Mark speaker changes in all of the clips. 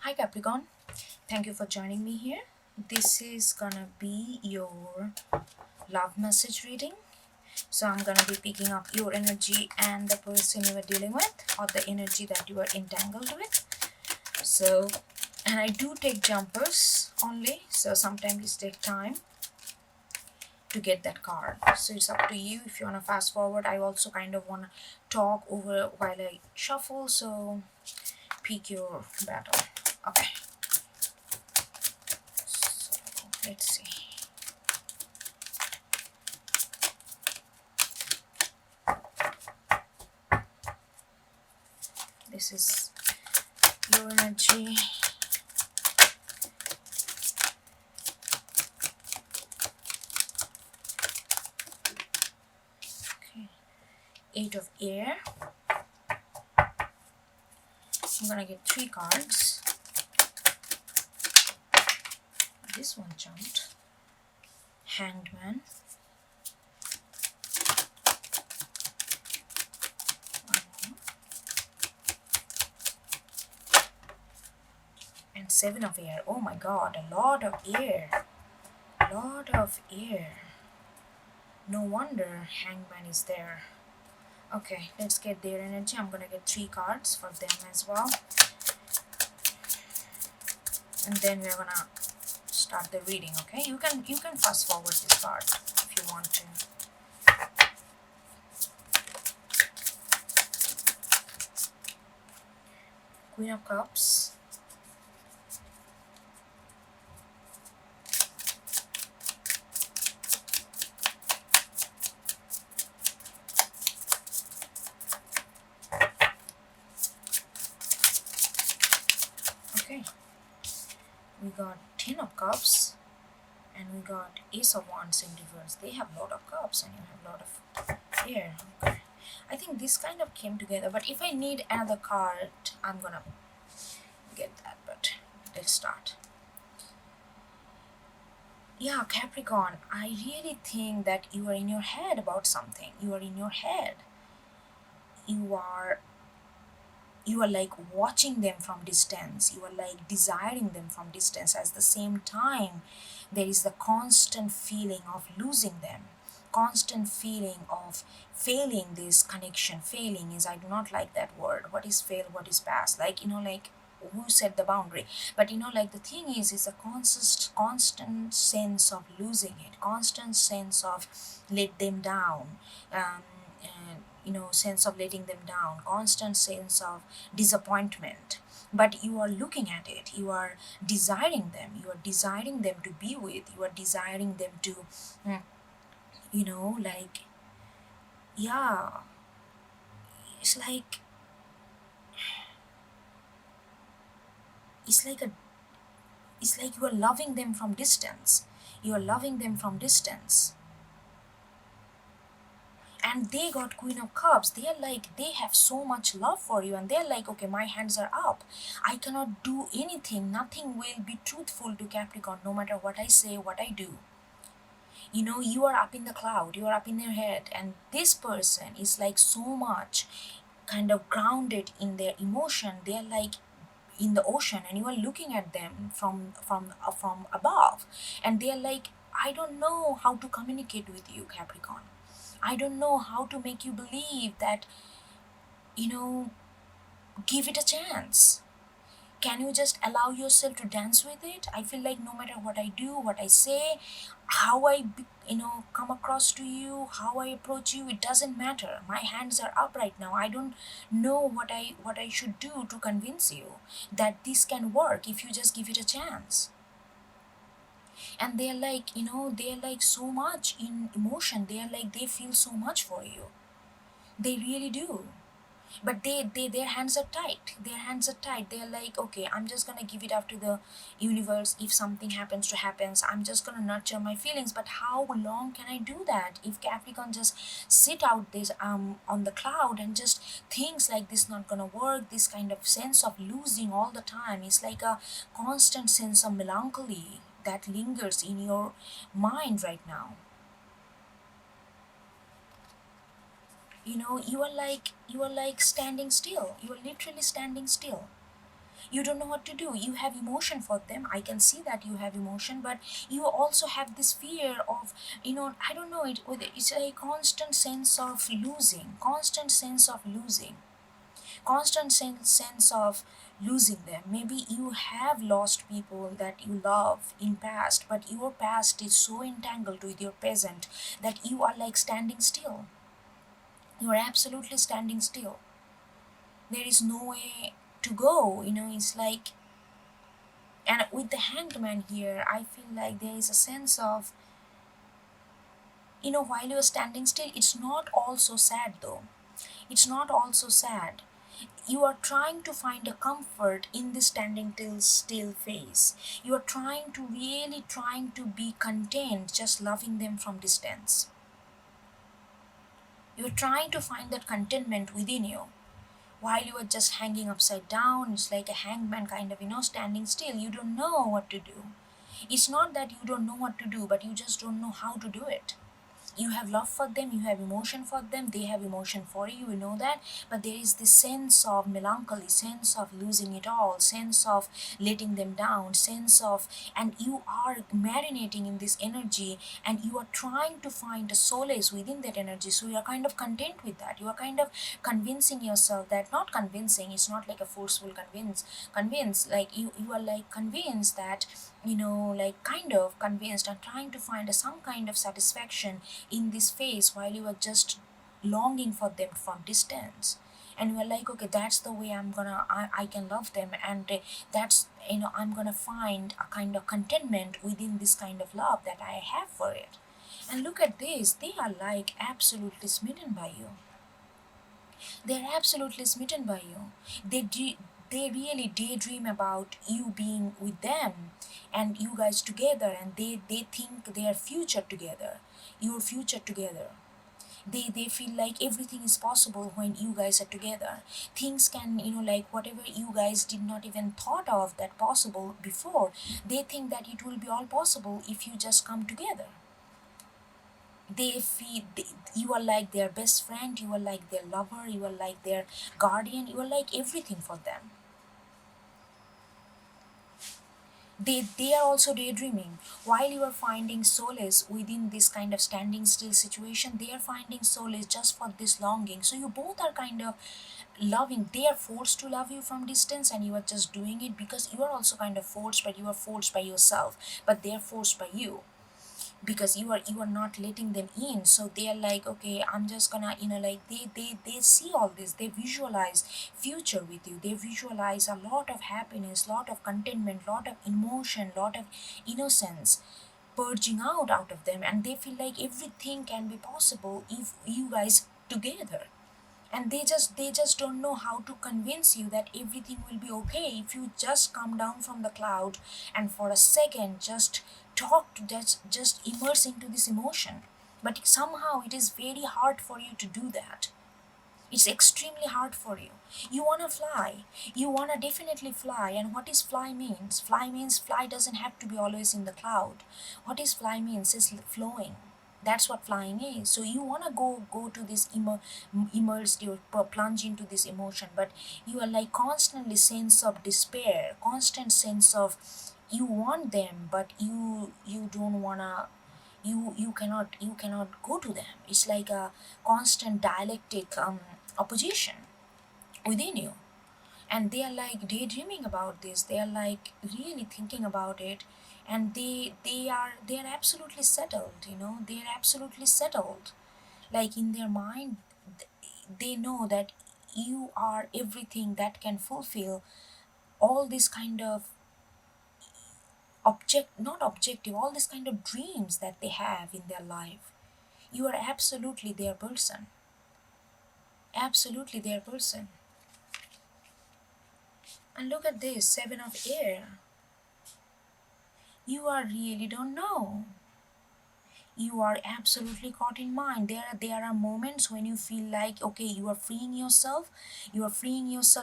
Speaker 1: Hi Capricorn, thank you for joining me here. This is gonna be your love message reading. So I'm gonna be picking up your energy and the person you are dealing with, or the energy that you are entangled with. So, and I do take jumpers only, so sometimes it takes time to get that card. So it's up to you if you wanna fast forward. I also kind of wanna talk over while I shuffle, so pick your battle. Okay, so let's see. This is your energy. Okay. Eight of air. I'm gonna get three cards. This one jumped. Hanged Man. And seven of air. Oh my god, a lot of air. Lot of air. No wonder Hangman is there. Okay, let's get their energy. I'm gonna get three cards for them as well. And then we're gonna start the reading, okay? You can fast forward this part if you want to. Queen of Cups. Okay. We got Ten of Cups. And we got Ace of Wands in reverse. They have a lot of cups and you have a lot of air. Okay. I think this kind of came together. But if I need another card, I'm gonna get that. But let's start. Yeah, Capricorn, I really think that you are in your head about something. You are in your head. You are like watching them from distance. You are like desiring them from distance. At the same time, there is the constant feeling of losing them, constant feeling of failing this connection. Failing is, I do not like that word. What is fail, what is pass, like, like who set the boundary? But like the thing is a constant sense of losing it, constant sense of let them down, and sense of letting them down, constant sense of disappointment. But you are looking at it, you are desiring them, you are desiring them to be with, you are desiring them to mm, like, yeah, it's like it's like a it's like you are loving them from distance, you are loving them from distance. And they got Queen of Cups. They are like, they have so much love for you, and they're like, okay, my hands are up, I cannot do anything, nothing will be truthful to Capricorn, no matter what I say, what I do. You are up in the cloud, you are up in their head, and this person is like so much kind of grounded in their emotion. They're like in the ocean, and you are looking at them from above, and they're like, I don't know how to communicate with you, Capricorn. I don't know how to make you believe that, you know give it a chance. Can you just allow yourself to dance with it? I feel like no matter what I do, what I say, how come across to you, how I approach you, it doesn't matter. My hands are up right now. I don't know what I should do to convince you that this can work if you just give it a chance. And they're like, they're like so much in emotion. They're like, they feel so much for you. They really do. But their hands are tight, their hands are tight. They're like, okay, I'm just gonna give it up to the universe. If something happens to happens, I'm just gonna nurture my feelings. But how long can I do that if Capricorn just sit out this on the cloud and just thinks like this not gonna work? This kind of sense of losing all the time is like a constant sense of melancholy that lingers in your mind right now. You are like standing still, you are literally standing still. You don't know what to do. You have emotion for them. I can see that you have emotion, but you also have this fear of, I don't know, it's a constant sense of losing, constant sense of losing them. Maybe you have lost people that you love in past, but your past is so entangled with your present that you are like standing still. You are absolutely standing still. There is no way to go. It's like, and with the hanged man here, I feel like there is a sense of, while you're standing still, it's not also sad though. It's not also sad. You are trying to find a comfort in this standing till still phase. You are trying to be content, just loving them from distance. You're trying to find that contentment within you. While you are just hanging upside down, it's like a hangman kind of, standing still. You don't know what to do. It's not that you don't know what to do, but you just don't know how to do it. You have love for them, you have emotion for them, they have emotion for you, you know that. But there is this sense of melancholy, sense of losing it all, sense of letting them down, sense of, and you are marinating in this energy, and you are trying to find a solace within that energy. So you are kind of content with that. You are kind of convincing yourself that, not convincing, it's not like a forceful convince, like you are like convinced that, like kind of convinced and trying to find some kind of satisfaction in this phase, while you are just longing for them from distance. And you are like, okay, that's the way I can love them, and that's, I'm gonna find a kind of contentment within this kind of love that I have for it. And look at this, they are like absolutely smitten by you. They're absolutely smitten by you. They really daydream about you being with them, and you guys together, and they think their future together, your future together. They feel like everything is possible when you guys are together. Things can, like whatever you guys did not even thought of that possible before, they think that it will be all possible if you just come together. You are like their best friend, you are like their lover, you are like their guardian, you are like everything for them. They are also daydreaming. While you are finding solace within this kind of standing still situation, they are finding solace just for this longing. So you both are kind of loving. They are forced to love you from distance, and you are just doing it because you are also kind of forced, but you are forced by yourself, but they are forced by you, because you are not letting them in. So they are like, okay, I'm just gonna, like they see all this, they visualize future with you, they visualize a lot of happiness, lot of contentment, lot of emotion, lot of innocence purging out of them, and they feel like everything can be possible if you guys together. And they just don't know how to convince you that everything will be okay if you just come down from the cloud and for a second just talk to, just immerse into this emotion. But somehow it is very hard for you to do that. It's extremely hard for you. You want to fly. You want to definitely fly. And what is fly means? Fly means fly doesn't have to be always in the cloud. What is fly means is flowing. That's what flying is. So you want to go to this immersed, you plunge into this emotion, but you are like constantly sense of despair, constant sense of, you want them, but you don't wanna, you cannot go to them. It's like a constant dialectic opposition within you. And they are like daydreaming about this, they are like really thinking about it, and they are absolutely settled, they are absolutely settled. Like in their mind, they know that you are everything that can fulfill all this kind of not objective, all this kind of dreams that they have in their life. You are absolutely their person, absolutely their person. And look at this, seven of air. You are really don't know. You are absolutely caught in mind. There are moments when you feel like, okay, you are freeing yourself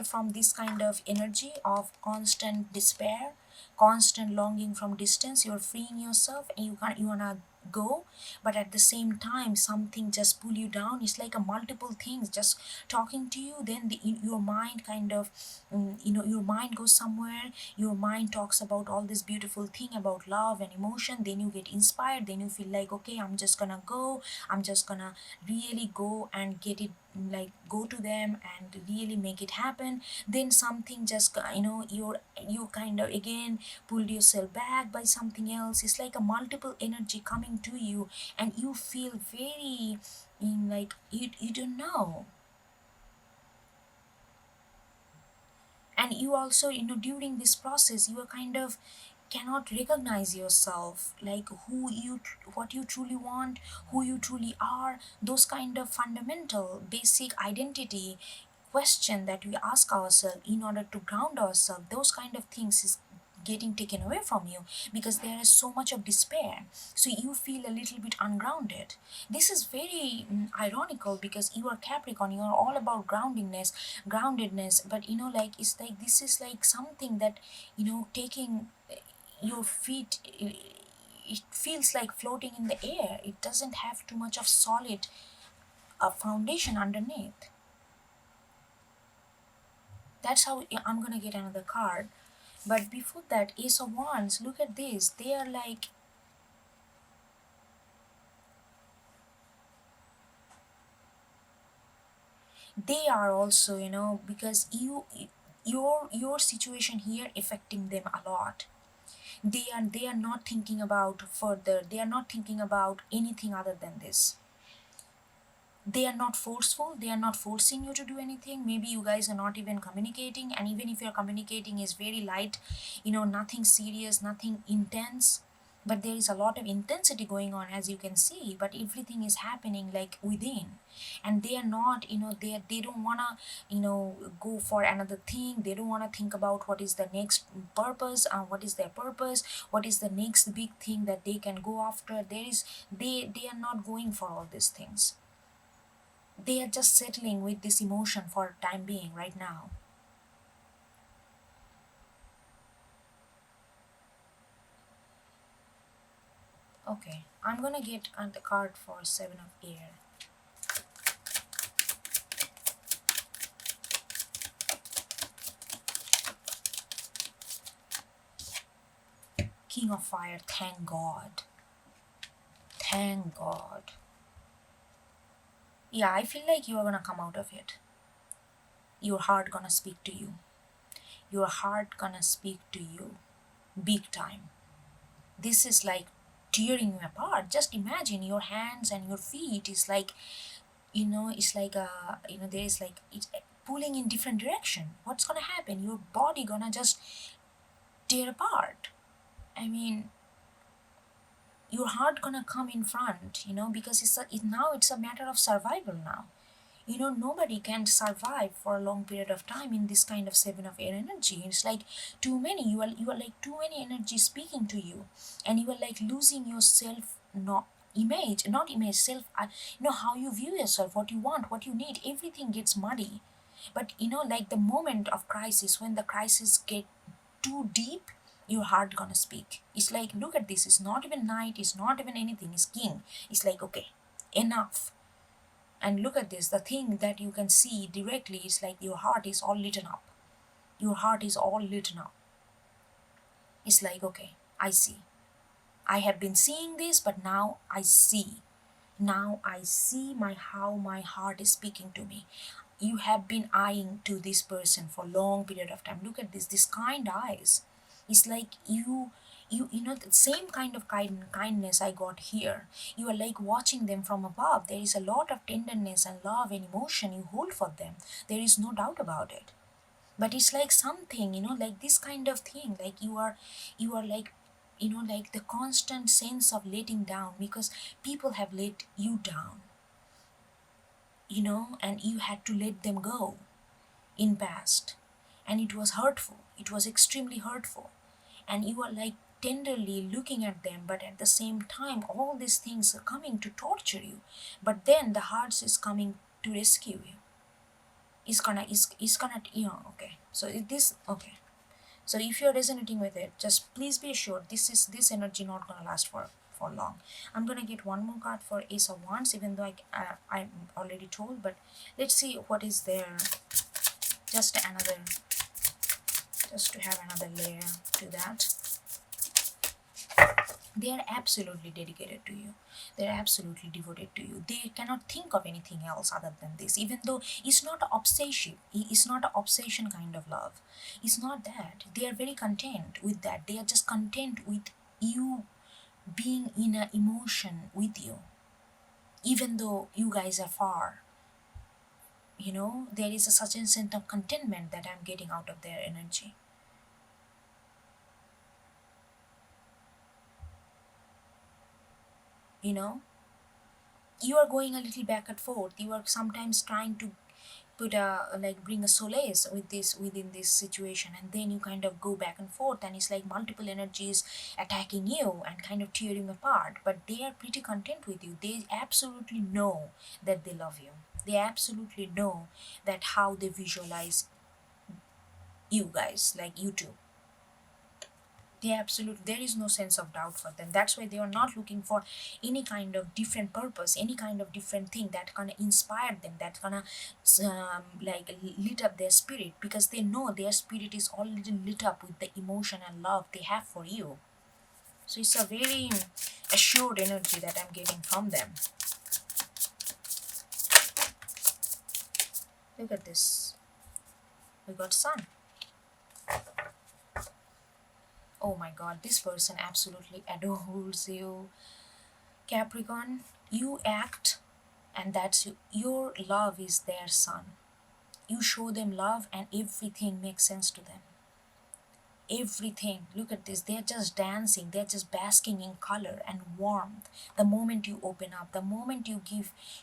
Speaker 1: from this kind of energy of constant despair, constant longing from distance. You are freeing yourself, and you wanna go, but at the same time something just pull you down. It's like a multiple things just talking to you. Then your mind kind of your mind goes somewhere. Your mind talks about all this beautiful thing about love and emotion. Then you get inspired. Then you feel like, okay, I'm just gonna go. I'm just gonna really go and get it, like go to them and really make it happen. Then something just you kind of again pulled yourself back by something else. It's like a multiple energy coming to you, and you feel very like you don't know. And you also, during this process, you are kind of cannot recognize yourself, like what you truly want, who you truly are. Those kind of fundamental basic identity question that we ask ourselves in order to ground ourselves, those kind of things is getting taken away from you, because there is so much of despair. So you feel a little bit ungrounded. This is very ironical, because you are Capricorn, you are all about groundedness, but like it's like this is like something that taking your feet, it feels like floating in the air. It doesn't have too much of solid foundation underneath. That's how I'm gonna get another card. But before that, Ace of Wands, look at this. They are like, they are also, because your situation here affecting them a lot. They are not thinking about further. They are not thinking about anything other than this. They are not forceful. They are not forcing you to do anything. Maybe you guys are not even communicating, and even if you're communicating is very light, nothing serious, nothing intense. But there is a lot of intensity going on, as you can see, but everything is happening like within. And they are not, they don't want to go for another thing. They don't want to think about what is the next purpose, what is their purpose, what is the next big thing that they can go after. They are not going for all these things. They are just settling with this emotion for time being right now. Okay, I'm gonna get on the card for Seven of Air. King of Fire. Thank God. Thank God. Yeah, I feel like you are gonna come out of it. Your heart gonna speak to you. Your heart gonna speak to you big time. This is like tearing you apart. Just imagine your hands and your feet is like, it's like there is like it's pulling in different direction. What's gonna happen? Your body gonna just tear apart. I mean, your heart gonna come in front, because now it's a matter of survival now. Nobody can survive for a long period of time in this kind of Seven of Air energy. It's like too many. You are like too many energies speaking to you, and you are like losing yourself. Not image, not image, self. How you view yourself, what you want, what you need. Everything gets muddy. But like the moment of crisis, when the crisis get too deep, your heart gonna speak. It's like, look at this. It's not even night. It's not even anything. It's king. It's like, okay, enough. And look at this, the thing that you can see directly is like your heart is all lit up. Your heart is all lit up. It's like, okay, I see. I have been seeing this, but now I see. Now I see how my heart is speaking to me. You have been eyeing to this person for a long period of time. Look at this kind eyes. It's like the same kind of kindness I got here. You are like watching them from above. There is a lot of tenderness and love and emotion you hold for them. There is no doubt about it. But it's like something, like this kind of thing, like you are like, like the constant sense of letting down, because people have let you down, and you had to let them go in past, and it was hurtful. It was extremely hurtful, and you are like tenderly looking at them, but at the same time all these things are coming to torture you. But then the heart is coming to rescue you. It's gonna okay. So this okay. So if you're resonating with it, just please be assured this energy not gonna last for for long. I'm gonna get one more card for Ace of Wands, even though I'm already told, but let's see what is there. Just another, just to have another layer to that. They are absolutely dedicated to you. They're absolutely devoted to you. They cannot think of anything else other than this, even though it's not an obsession. It's not an obsession kind of love. It's not that. They are very content with that. They are just content with you being in an emotion with you, even though you guys are far. There is such a sense of contentment that I'm getting out of their energy. you know you are going a little back and forth. You are sometimes trying to put a like bring a solace with this within this situation, and then you kind of go back and forth, and it's like multiple energies attacking you and kind of tearing apart. But they are pretty content with you. They absolutely know that they love you. They absolutely know that how they visualize you guys, like you two. They absolutely, there is no sense of doubt for them. That's why they are not looking for any kind of different purpose, any kind of different thing that gonna inspire them, that gonna like lit up their spirit, because they know their spirit is already lit up with the emotion and love they have for you. So it's a very assured energy that I'm getting from them. Look at this. We got sun. Oh my god, this person absolutely adores you. Capricorn, you act, and that's you. Your love is their sun. You show them love, and everything makes sense to them. Everything. Look at this. They're just dancing. They're just basking in color and warmth. The moment you open up, the moment you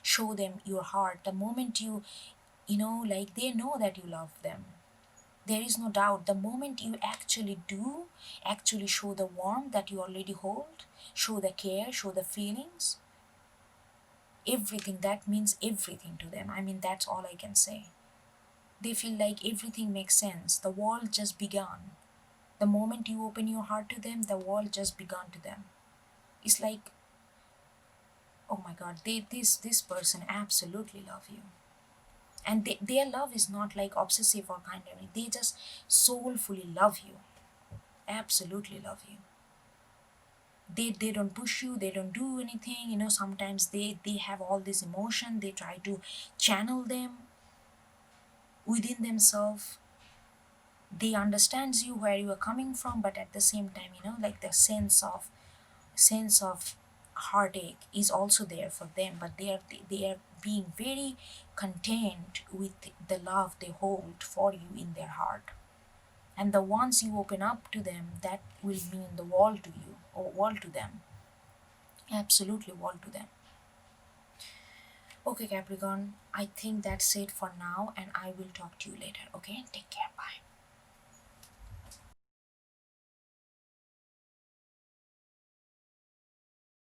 Speaker 1: show them your heart, the moment like they know that you love them. There is no doubt. The moment you actually show the warmth that you already hold, show the care, show the feelings, everything, that means everything to them. I mean, that's all I can say. They feel like everything makes sense. The world just began. The moment you open your heart to them, the world just began to them. It's like, oh my god, this person absolutely love you. And their love is not like obsessive or kind of, they just soulfully love you. Absolutely love you. They don't push you, they don't do anything. Sometimes they have all this emotion, they try to channel them within themselves. They understands you where you are coming from, but at the same time, like the sense of heartache is also there for them, but they are being very content with the love they hold for you in their heart. And the once you open up to them, that will mean the world to you, or world to them. Absolutely world to them. Okay, Capricorn, I think that's it for now, and I will talk to you later. Okay, take care.